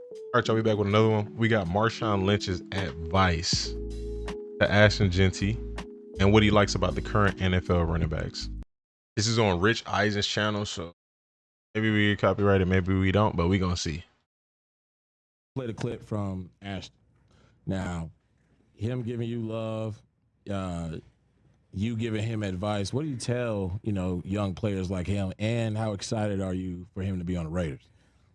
All right, y'all, we back with another one. We got Marshon Lynch's advice to Ashton Jeanty and what he likes about the current NFL running backs. This is on Rich Eisen's channel, so maybe we get copyrighted, maybe we don't, but we gonna see. Play the clip from Ashton. Now, him giving you love, you giving him advice. What do you tell young players like him, and how excited are you for him to be on the Raiders?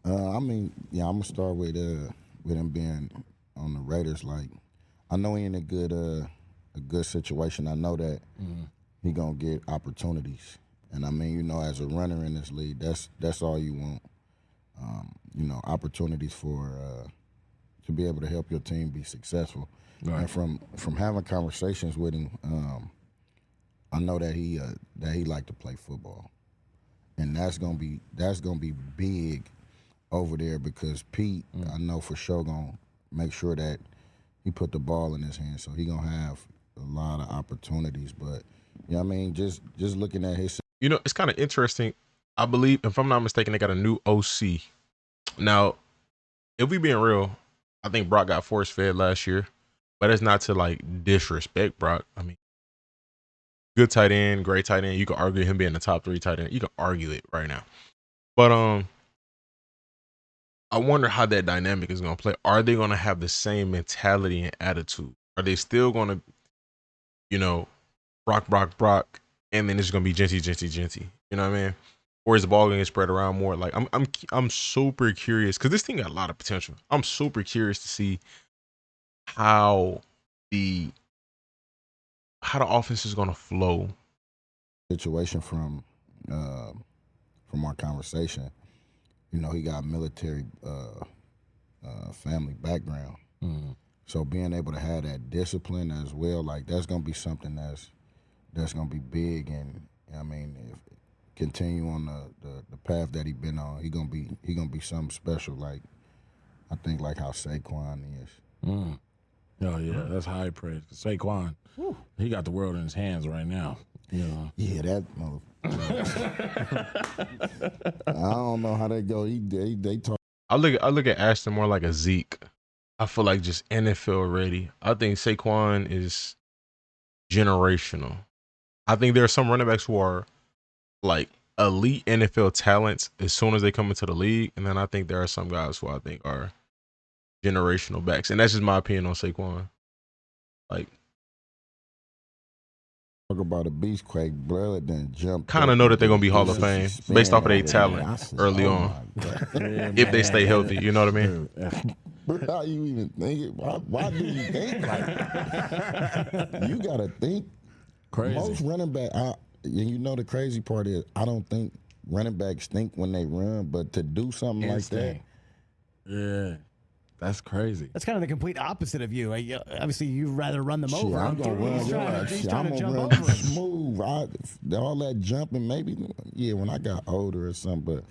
I'm gonna start with him being on the Raiders. Like, I know he in a good situation. I know that he gonna get opportunities, and as a runner in this league, that's all you want. Opportunities for to be able to help your team be successful. Right. And from having conversations with him, I know that he like to play football, and that's gonna be big over there, because Pete, I know for sure, gonna make sure that he put the ball in his hands, so he gonna have a lot of opportunities. But just looking at his, it's kind of interesting. I believe, if I'm not mistaken, they got a new OC. Now, if we being real, I think Brock got force fed last year, but it's not to like disrespect Brock. I mean, good tight end, great tight end. You can argue him being the top 3 tight end. You can argue it right now, but I wonder how that dynamic is going to play. Are they going to have the same mentality and attitude? Are they still going to, Brock, and then it's going to be Jeanty? You know what I mean? Or is the ball going to get spread around more? Like, I'm super curious, because this thing got a lot of potential. I'm super curious to see how the offense is going to flow. Situation from our conversation, he got military family background. So being able to have that discipline as well, like, that's gonna be something that's gonna be big. And if continue on the path that he been on, he gonna be something special. Like, I think like how Saquon is. Oh yeah, that's high praise. Saquon, he got the world in his hands right now. Yeah, that I don't know how they go. They talk. I look at Ashton more like a Zeke. I feel like just NFL ready. I think Saquon is generational. I think there are some running backs who are like elite NFL talents as soon as they come into the league, and then I think there are some guys who I think are generational backs, and that's just my opinion on Saquon. Like, talk about a beastquake, bro, then jump. Kind of know that they're gonna be Hall of Fame based off of their talent early on, if they stay healthy. You know what I mean? Bro, how you even think it? Why do you think like that? You gotta think. Crazy. Most running back, the crazy part is, I don't think running backs think when they run, but to do something like that, yeah, that's crazy. That's kind of the complete opposite of you. Obviously, you'd rather run them over. I'm gonna run. He's trying to jump run over him. smooth. All that jumping, maybe, when I got older or something, but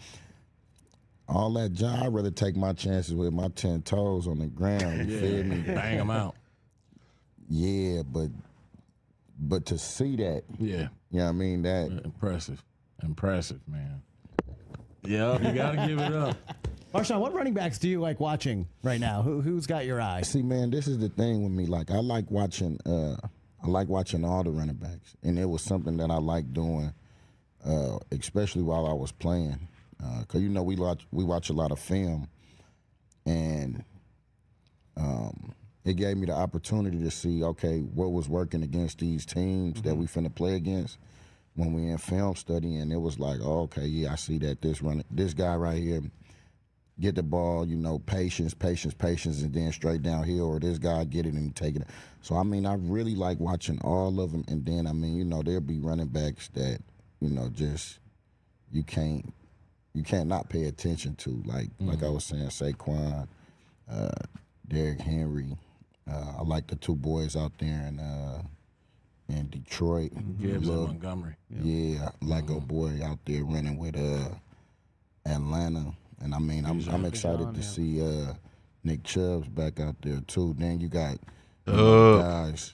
all that jump, I'd rather take my chances with my 10 toes on the ground. You feel me? Bang them out. Yeah, but to see that, yeah, that impressive, man. Yeah, you gotta give it up. Marshon, what running backs do you like watching right now? Who's got your eye? See, man, this is the thing with me. Like, I like watching all the running backs, and it was something that I like doing, especially while I was playing. Cause we watch a lot of film, and it gave me the opportunity to see, okay, what was working against these teams that we finna play against when we in film study. And it was like, oh, okay, yeah, I see that this guy right here get the ball, patience, and then straight downhill, or this guy get it and take it. So I really like watching all of them. And then there'll be running backs that just you can't not pay attention to, like I was saying, Saquon, Derrick Henry. I like the 2 boys out there in Detroit. Gibbs and Montgomery. Yeah, like a boy out there running with Atlanta. And I'm excited to see Nick Chubb's back out there too. Then you got guys,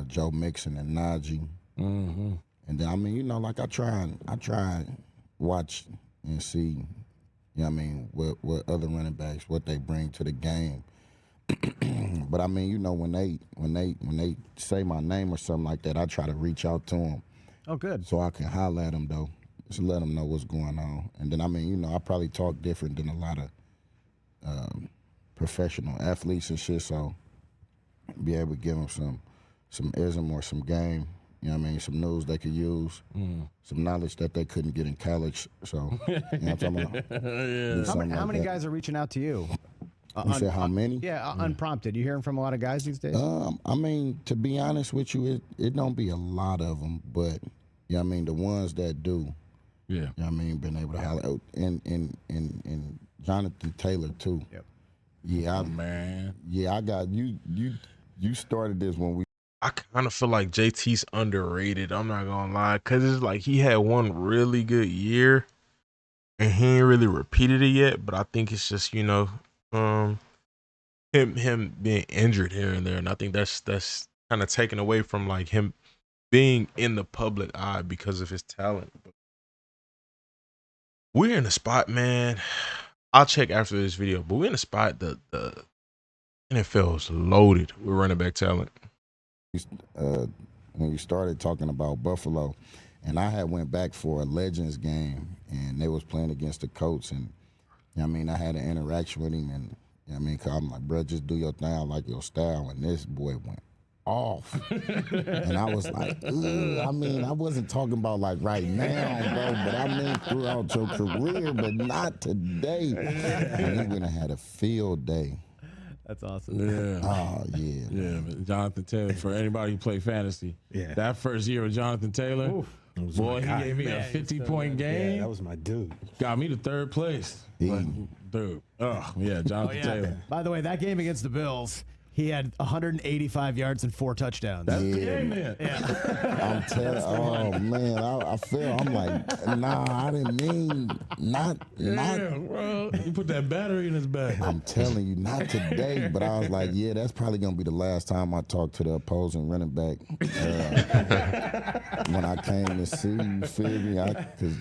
Joe Mixon and Najee. And then I try and watch and see, You know what I mean? What other running backs, what they bring to the game. But I mean, you know, when they say my name or something like that, I try to reach out to them. Oh, good. So I can holler at them though, just let them know what's going on. And then I mean, you know, I probably talk different than a lot of professional athletes and shit. So be able to give them some ism or some game. You know what I mean? Some news they could use, some knowledge that they couldn't get in college. So, you know what I'm talking about? How many guys are reaching out to you? You said how many? Yeah, unprompted. You hearing from a lot of guys these days? I mean, to be honest with you, it don't be a lot of them, but you know what I mean, the ones that do, Yeah. you know what I mean, been able to holler out. And Jonathan Taylor too. Yep. Yeah, Man. yeah, I got you. You started this when we. I kind of feel like JT's underrated. I'm not gonna lie, cause it's like he had one really good year, and he ain't really repeated it yet. But I think it's just him being injured here and there, and I think that's kind of taken away from like him being in the public eye because of his talent. But we're in a spot, man. I'll check after this video, but we're in a spot that the NFL is loaded with running back talent. When you started talking about Buffalo, and I had went back for a Legends game, and they was playing against the Colts, and you know what I mean, I had an interaction with him, and you know what I mean, 'cause I'm like, bro, just do your thing, I like your style, and this boy went off, and I was like, ugh. I mean, I wasn't talking about like right now, bro, but I mean throughout your career, but not today. And he went and had a field day. That's awesome. Yeah. Oh yeah. Yeah, but Jonathan Taylor, for anybody who play fantasy, Yeah. that first year with Jonathan Taylor, boy, he gave me a 50-point game. Yeah, that was my dude. Got me to third place. Yeah. Dude. Oh, yeah, Jonathan Taylor. By the way, that game against the Bills, he had 185 yards and 4 touchdowns. That's the Yeah. game then. I'm telling. Oh man, I feel. I'm like, nah, I didn't mean not. Yeah, bro. You put that battery in his back. I'm telling you, not today. But I was like, yeah, that's probably gonna be the last time I talk to the opposing running back when I came to see you. Feel me? Because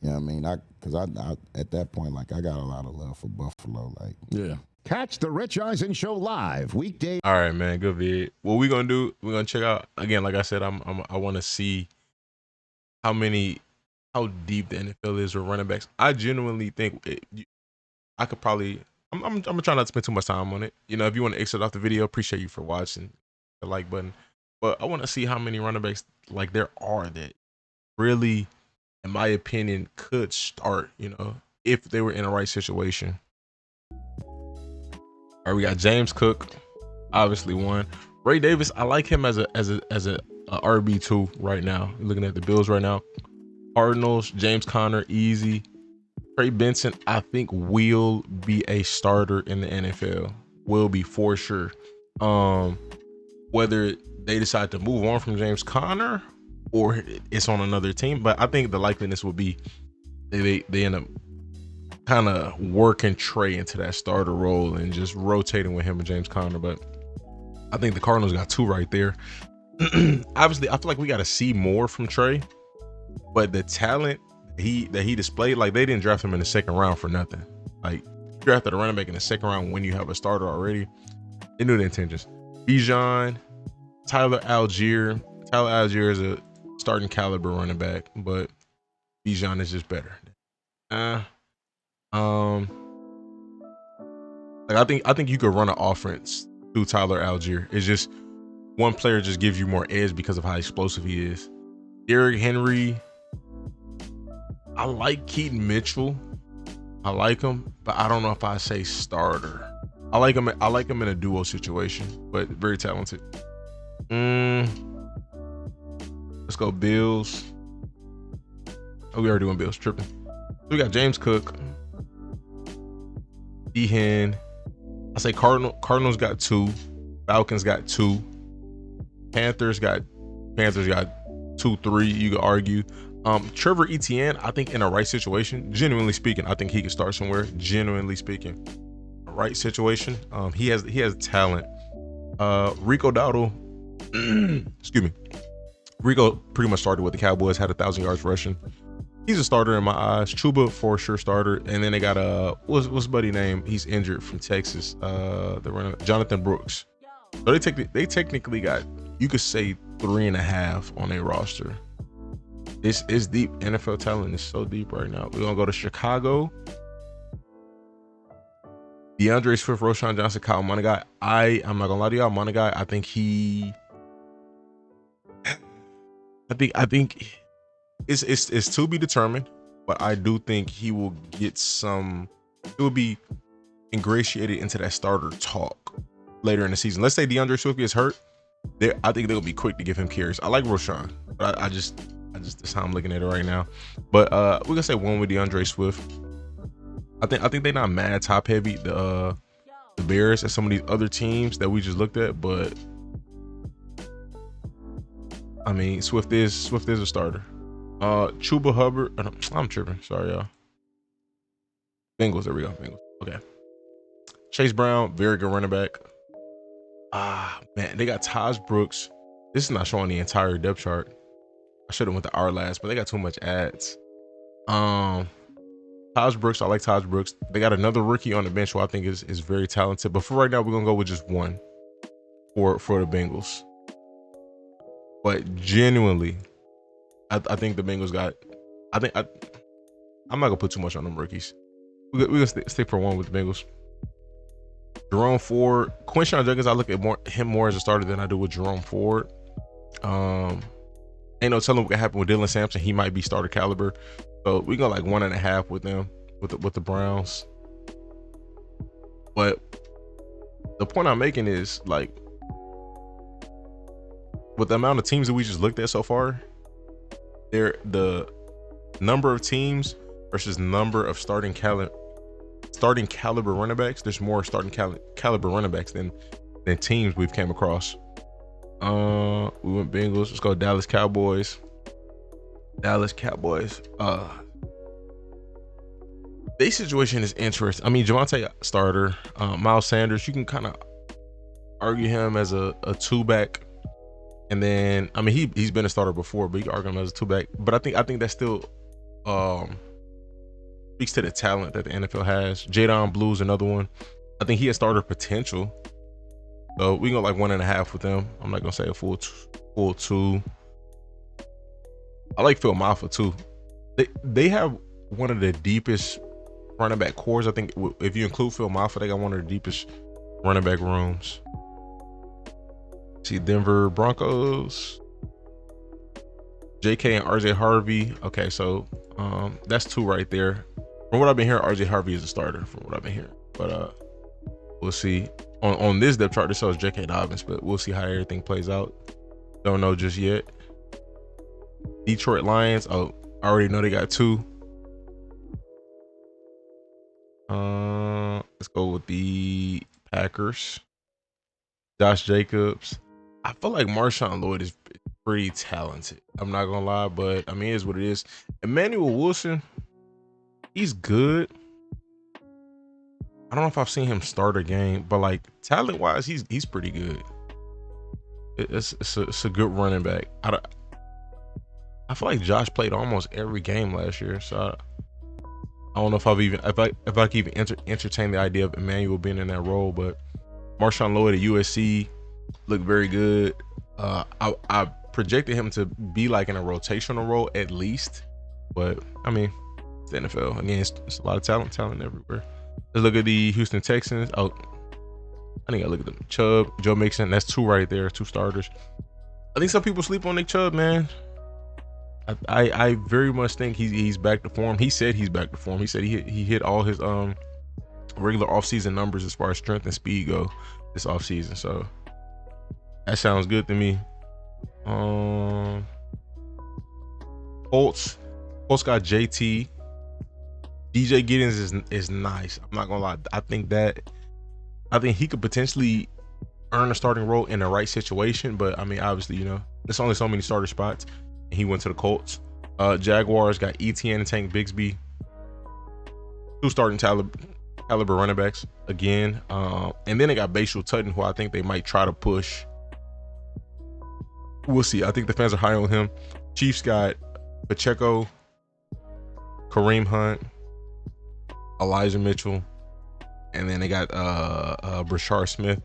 you know what I mean. Because I at that point, like, I got a lot of love for Buffalo. Like, Yeah. Catch the Rich Eisen Show live weekday. All right, man. Good vid. What we gonna do? We're gonna check out again. Like I said, I want to see how deep the NFL is with running backs. I genuinely think I could probably. I'm gonna try not to spend too much time on it. You know, if you want to exit off the video, appreciate you for watching the like button. But I want to see how many running backs like there are that really, in my opinion, could start. You know, if they were in the right situation. All right, we got James Cook, obviously one. Ray Davis, I like him as a RB2 right now. Looking at the Bills right now. Cardinals, James Conner, easy. Trey Benson, I think will be a starter in the NFL. Will be for sure. Whether they decide to move on from James Conner or it's on another team, but I think the likeliness would be they end up kind of working Trey into that starter role and just rotating with him and James Conner. But I think the Cardinals got 2 right there. Obviously, I feel like we got to see more from Trey, but the talent that he displayed, like, they didn't draft him in the second round for nothing. Like, you drafted a running back in the second round when you have a starter already. They knew the intentions. Bijan, Tyler Algier. Tyler Algier is a starting caliber running back, but Bijan is just better. Like, I think you could run an offense through Tyler Algier. It's just one player just gives you more edge because of how explosive he is. Derrick Henry, I like Keaton Mitchell. I like him, but I don't know if I say starter. I like him in a duo situation, but very talented. Let's go Bills. Oh, we already went Bills, tripping. So we got James Cook, Hen. I say Cardinals got 2, Falcons got 2, Panthers got 2, 3. You could argue. Trevor Etienne, I think in a right situation, genuinely speaking, I think he could start somewhere. Genuinely speaking, a right situation. He has talent. Rico Dowdle, excuse me. Rico pretty much started with the Cowboys, had 1,000 yards rushing. He's a starter in my eyes. Chuba for sure starter, and then they got what's buddy name? He's injured from Texas. They're running Jonathan Brooks. So they technically got, you could say, 3.5 on their roster. It's deep. NFL talent is so deep right now. We're gonna go to Chicago. DeAndre Swift, Roschon Johnson, Kyle Monaghan. I'm not gonna lie to y'all, Monaghan. I think it's to be determined, but I do think he will get some. He will be ingratiated into that starter talk later in the season. Let's say DeAndre Swift gets hurt, I think they'll be quick to give him carries. I like Roschon, but I just that's how I'm looking at it right now. But we're gonna say one with DeAndre Swift. I think they're not mad top heavy, the Bears and some of these other teams that we just looked at, but I mean Swift is a starter. Chuba Hubbard, I'm tripping, sorry y'all. Bengals, there we go. Bengals. Okay. Chase Brown, very good running back. Man, they got Taj Brooks. This is not showing the entire depth chart. I should have went to our last, but they got too much ads. Taj Brooks, I like Taj Brooks. They got another rookie on the bench who I think is very talented. But for right now, we're gonna go with just one for the Bengals. But genuinely, I think the Bengals got. I'm not gonna put too much on them rookies. We're gonna stick for one with the Bengals. Jerome Ford, Quinshon Judkins, I look at him more as a starter than I do with Jerome Ford. Ain't no telling what can happen with Dylan Sampson. He might be starter caliber. So we go like 1.5 with them, with the Browns. But the point I'm making is, like, with the amount of teams that we just looked at so far, the number of teams versus number of starting caliber running backs. There's more starting caliber running backs than teams we've came across. We went Bengals. Let's go Dallas Cowboys. Their situation is interesting. I mean, Javonte starter, Miles Sanders, you can kind of argue him as a 2-back, and then I mean he's been a starter before, but you can argue him as a 2-back. But I think that still speaks to the talent that the NFL has. Jadon Blue's another one. I think he has starter potential. So we go like 1.5 with them. I'm not gonna say a full 2. I like Phil Maffa too. They have one of the deepest running back cores. I think if you include Phil Maffa, they got one of the deepest running back rooms. See, Denver Broncos, JK and RJ Harvey. Okay, so that's 2 right there. From what I've been hearing, RJ Harvey is a starter from what I've been hearing. But we'll see. On this depth chart, this shows J.K. Dobbins, but we'll see how everything plays out. Don't know just yet. Detroit Lions. Oh, I already know they got 2. Let's go with the Packers. Josh Jacobs. I feel like Marshawn Lloyd is pretty talented. I'm not gonna lie, but I mean, it is what it is. Emmanuel Wilson, he's good. I don't know if I've seen him start a game, but like talent-wise, he's pretty good. It's a good running back. I feel like Josh played almost every game last year, so I don't know if I can even entertain the idea of Emmanuel being in that role. But Marshawn Lloyd at USC looked very good. I projected him to be like in a rotational role at least, but I mean, it's the NFL. Again, it's a lot of talent everywhere. Let's look at the Houston Texans. Oh, I think I look at them. Chubb, Joe Mixon. That's 2 right there, 2 starters. I think some people sleep on Nick Chubb, man. I very much think he's back to form. He said he's back to form. He said he hit all his regular offseason numbers as far as strength and speed go this offseason. So that sounds good to me. Colts got JT. DJ Giddens is nice. I'm not gonna lie. I think he could potentially earn a starting role in the right situation. But I mean, obviously, there's only so many starter spots. And he went to the Colts. Jaguars got ETN and Tank Bigsby. 2 starting caliber running backs again. And then they got Bashal Tutton, who I think they might try to push. We'll see. I think the fans are high on him. Chiefs got Pacheco. Kareem Hunt, Elijah Mitchell, and then they got Brashard Smith.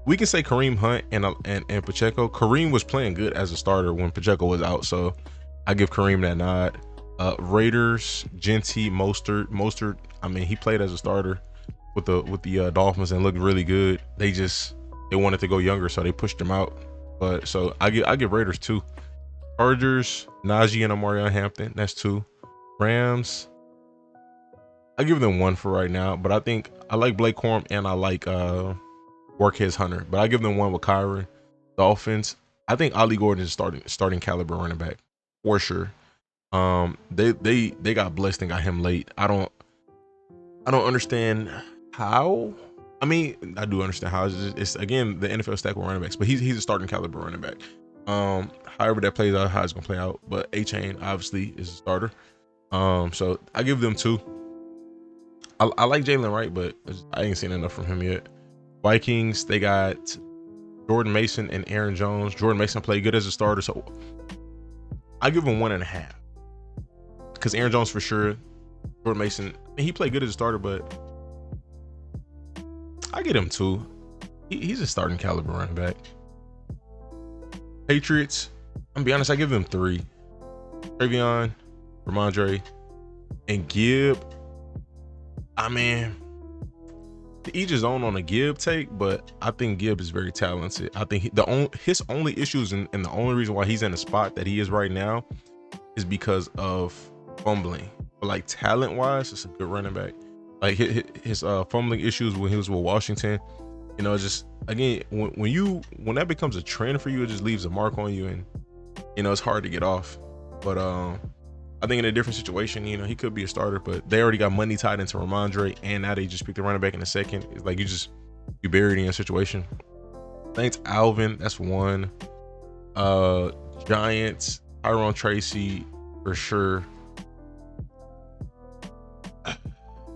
We can say Kareem Hunt and Pacheco. Kareem was playing good as a starter when Pacheco was out, so I give Kareem that nod. Raiders, Jeanty, Mostert. I mean, he played as a starter with the Dolphins and looked really good. They wanted to go younger, so they pushed him out. But so I give Raiders 2. Chargers, Najee and Omarion Hampton. That's 2. Rams, I give them 1 for right now, but I think I like Blake Corum and I like Workheads Hunter, but I give them 1 with Kyron. Dolphins, I think Ollie Gordon is starting caliber running back for sure. They got blessed and got him late. I don't understand how. I mean, I do understand how. It's again the NFL stack with running backs, but he's a starting caliber running back. However that plays out, how it's gonna play out. But A-Chain obviously is a starter. So I give them 2. I like Jalen Wright, but I ain't seen enough from him yet. Vikings, they got Jordan Mason and Aaron Jones. Jordan Mason played good as a starter, so I give him 1.5. Because Aaron Jones for sure. Jordan Mason, he played good as a starter, but I get him 2. He's a starting caliber running back. Patriots, I'm gonna be honest, I give them 3. Travion, Ramondre, and Gibb. I mean, to each his own on a Gibb take, but I think Gibb is very talented. I think his only issues and the only reason why he's in the spot that he is right now is because of fumbling. But like talent wise, it's a good running back. Like his fumbling issues when he was with Washington, just again when that becomes a trend for you, it just leaves a mark on you, and it's hard to get off. But I think in a different situation, he could be a starter, but they already got money tied into Ramondre, and now they just picked the running back in a second. It's like you buried in a situation. Thanks, Alvin. That's 1. Giants, Tyrone Tracy for sure.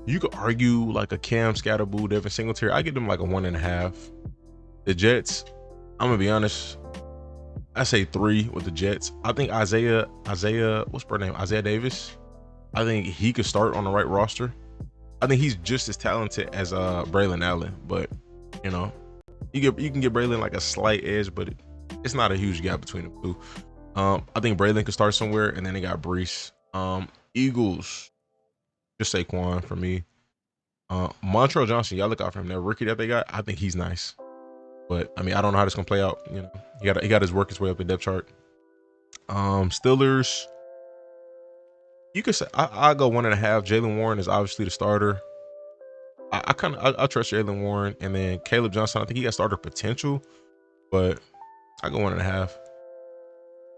You could argue like a Cam Scatterboo, Devin Singletary. I give them like a 1.5. The Jets, I'm gonna be honest, I say 3 with the Jets. I think Isaiah, what's her name? Isaiah Davis. I think he could start on the right roster. I think he's just as talented as Braylon Allen, but you can give Braylon like a slight edge, but it's not a huge gap between the two. I think Braylon could start somewhere, and then they got Brees. Eagles, just Saquon for me. Montrell Johnson, y'all look out for him. That rookie that they got, I think he's nice. But I mean, I don't know how this gonna play out. He got his work his way up the depth chart. Steelers, you could say I go 1.5. Jalen Warren is obviously the starter. I trust Jalen Warren, and then Caleb Johnson. I think he got starter potential, but I go 1.5.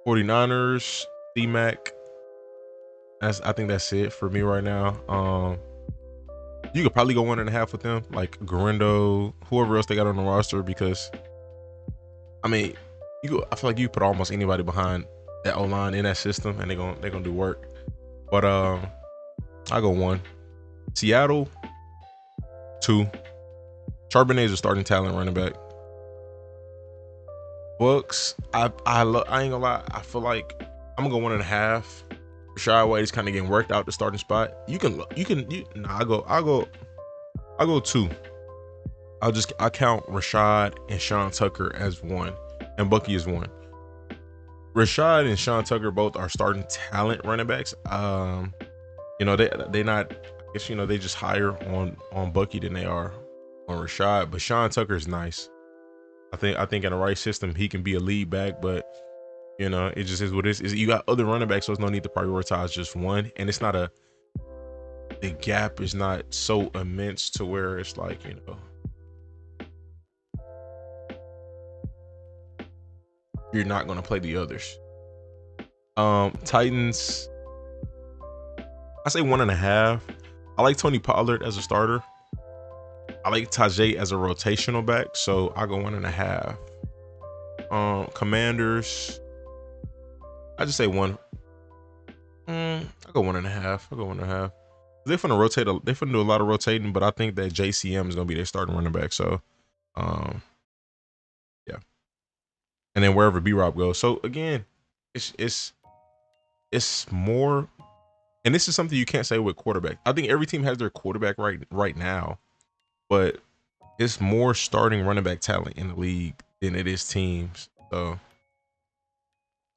49ers, C-Mac. I think that's it for me right now. You could probably go 1.5 with them, like Garindo, whoever else they got on the roster, because I mean, I feel like you put almost anybody behind that O-line in that system, and they're gonna do work. But I go 1. Seattle, 2. Charbonnet is a starting talent running back. Bucks, I ain't gonna lie, I feel like I'm gonna go 1.5. Rashad White is kind of getting worked out the starting spot. I'll go 2. I count Rashad and Sean Tucker as 1, and Bucky is 1. Rashad and Sean Tucker both are starting talent running backs. They not, I guess they just higher on Bucky than they are on Rashad. But Sean Tucker is nice. I think in the right system he can be a lead back, but it just is what it is. You got other running backs, so there's no need to prioritize just one. And it's not the gap is not so immense to where it's like, you're not going to play the others. Titans, I say 1.5. I like Tony Pollard as a starter. I like Tajay as a rotational back, so I go 1.5. Commanders, I just say 1. I go 1.5. I go 1.5. They're finna rotate. They're finna do a lot of rotating, but I think that JCM is gonna be their starting running back. So, yeah. And then wherever B-Rob goes. So again, it's more And this is something you can't say with quarterback. I think every team has their quarterback right now, but it's more starting running back talent in the league than it is teams. So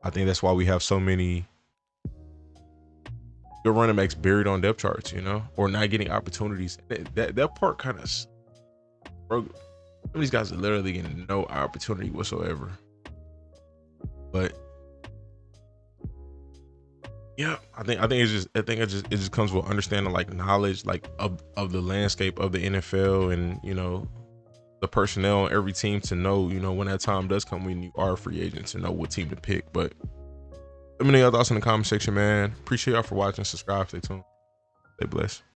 I think that's why we have so many good running backs buried on depth charts, you know, or not getting opportunities. That part kind of, bro. Some of these guys are literally getting no opportunity whatsoever. But yeah, I think it just comes with understanding like knowledge like of the landscape of the NFL and you know the personnel on every team to know, you know, when that time does come when you are a free agent to know what team to pick. But let me know your thoughts in the comment section, man. Appreciate y'all for watching. Subscribe, stay tuned, stay blessed.